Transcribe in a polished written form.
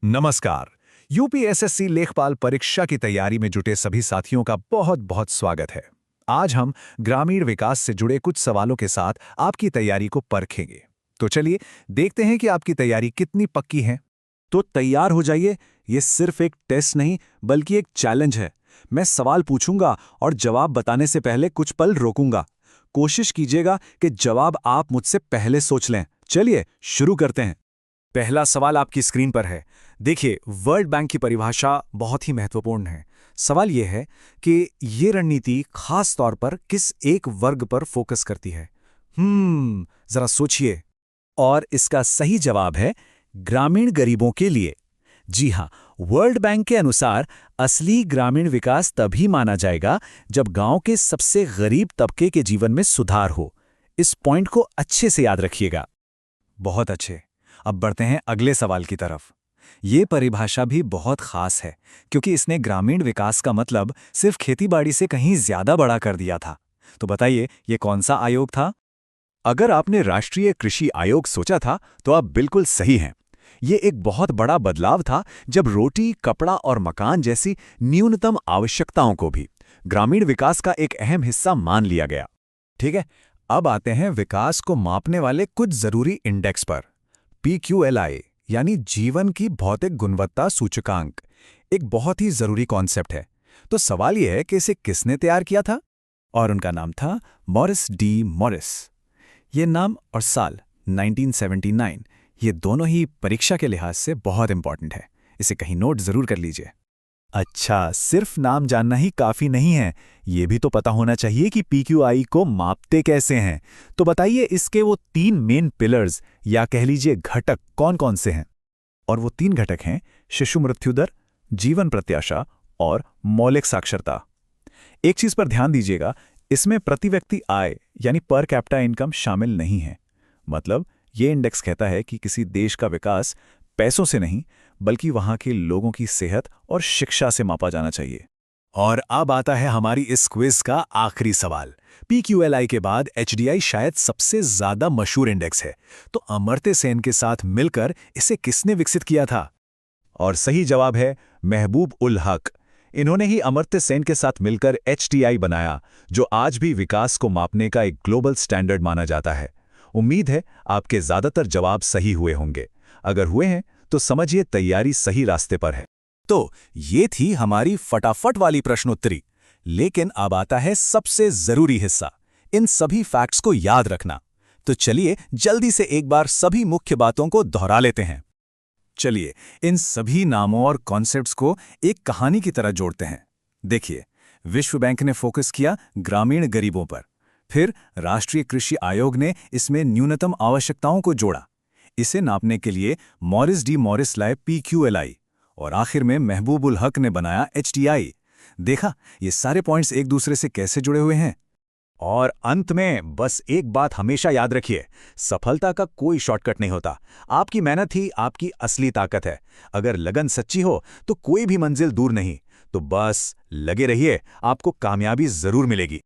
नमस्कार। यूपीएसएससी लेखपाल परीक्षा की तैयारी में जुटे सभी साथियों का बहुत बहुत स्वागत है। आज हम ग्रामीण विकास से जुड़े कुछ सवालों के साथ आपकी तैयारी को परखेंगे। तो चलिए देखते हैं कि आपकी तैयारी कितनी पक्की है। तो तैयार हो जाइए। ये सिर्फ एक टेस्ट नहीं बल्कि एक चैलेंज है। मैं सवाल पूछूंगा और जवाब बताने से पहले कुछ पल रोकूंगा। कोशिश कीजिएगा कि जवाब आप मुझसे पहले सोच लें। चलिए शुरू करते हैं। पहला सवाल आपकी स्क्रीन पर है। देखिए, वर्ल्ड बैंक की परिभाषा बहुत ही महत्वपूर्ण है। सवाल यह है कि ये रणनीति खास तौर पर किस एक वर्ग पर फोकस करती है। जरा सोचिए। और इसका सही जवाब है ग्रामीण गरीबों के लिए। जी हां, वर्ल्ड बैंक के अनुसार असली ग्रामीण विकास तभी माना जाएगा जब गांव के सबसे गरीब तबके के जीवन में सुधार हो। इस पॉइंट को अच्छे से याद रखिएगा। बहुत अच्छे। अब बढ़ते हैं अगले सवाल की तरफ। ये परिभाषा भी बहुत खास है क्योंकि इसने ग्रामीण विकास का मतलब सिर्फ खेतीबाड़ी से कहीं ज्यादा बड़ा कर दिया था। तो बताइए, ये कौन सा आयोग था? अगर आपने राष्ट्रीय कृषि आयोग सोचा था तो आप बिल्कुल सही हैं। ये एक बहुत बड़ा बदलाव था जब रोटी, कपड़ा और मकान जैसी न्यूनतम आवश्यकताओं को भी ग्रामीण विकास का एक अहम हिस्सा मान लिया गया। ठीक है, अब आते हैं विकास को मापने वाले कुछ जरूरी इंडेक्स पर। PQLI यानी जीवन की भौतिक गुणवत्ता सूचकांक एक बहुत ही जरूरी कॉन्सेप्ट है। तो सवाल यह है कि इसे किसने तैयार किया था? और उनका नाम था मॉरिस डी मॉरिस। ये नाम और साल 1979, ये दोनों ही परीक्षा के लिहाज से बहुत इंपॉर्टेंट है। इसे कहीं नोट जरूर कर लीजिए। अच्छा, सिर्फ नाम जानना ही काफी नहीं है, ये भी तो पता होना चाहिए कि PQI को मापते कैसे हैं। तो बताइए, इसके वो 3 मेन पिलर्स या कह लीजिए घटक कौन कौन से हैं? और वो 3 घटक हैं शिशु मृत्यु दर, जीवन प्रत्याशा और मौलिक साक्षरता। एक चीज पर ध्यान दीजिएगा, इसमें प्रति व्यक्ति आय यानी पर कैपिटा इनकम शामिल नहीं है। मतलब ये इंडेक्स कहता है कि किसी देश का विकास पैसों से नहीं बल्कि वहां के लोगों की सेहत और शिक्षा से मापा जाना चाहिए। और अब आता है हमारी इस क्विज का आखिरी सवाल। PQLI के बाद HDI शायद सबसे ज्यादा मशहूर इंडेक्स है। तो अमर्त्य सेन के साथ मिलकर इसे किसने विकसित किया था? और सही जवाब है महबूब उल हक। इन्होंने ही अमर्त्य सेन के साथ मिलकर HDI बनाया, जो आज भी विकास को मापने का एक ग्लोबल स्टैंडर्ड माना जाता है। उम्मीद है आपके ज्यादातर जवाब सही हुए होंगे। अगर हुए हैं तो समझिए तैयारी सही रास्ते पर है। तो ये थी हमारी फटाफट वाली प्रश्नोत्तरी। लेकिन अब आता है सबसे जरूरी हिस्सा, इन सभी फैक्ट्स को याद रखना। तो चलिए जल्दी से एक बार सभी मुख्य बातों को दोहरा लेते हैं। चलिए इन सभी नामों और कॉन्सेप्ट्स को एक कहानी की तरह जोड़ते हैं। देखिए, विश्व बैंक ने फोकस किया ग्रामीण गरीबों पर, फिर राष्ट्रीय कृषि आयोग ने इसमें न्यूनतम आवश्यकताओं को जोड़ा। इसे नापने के लिए मॉरिस डी मॉरिस लाए PQLI, और आखिर में महबूब उल हक ने बनाया HDI। देखा, ये सारे पॉइंट्स एक दूसरे से कैसे जुड़े हुए हैं। और अंत में बस एक बात हमेशा याद रखिए, सफलता का कोई शॉर्टकट नहीं होता। आपकी मेहनत ही आपकी असली ताकत है। अगर लगन सच्ची हो तो कोई भी मंजिल दूर नहीं। तो बस लगे रहिए, आपको कामयाबी जरूर मिलेगी।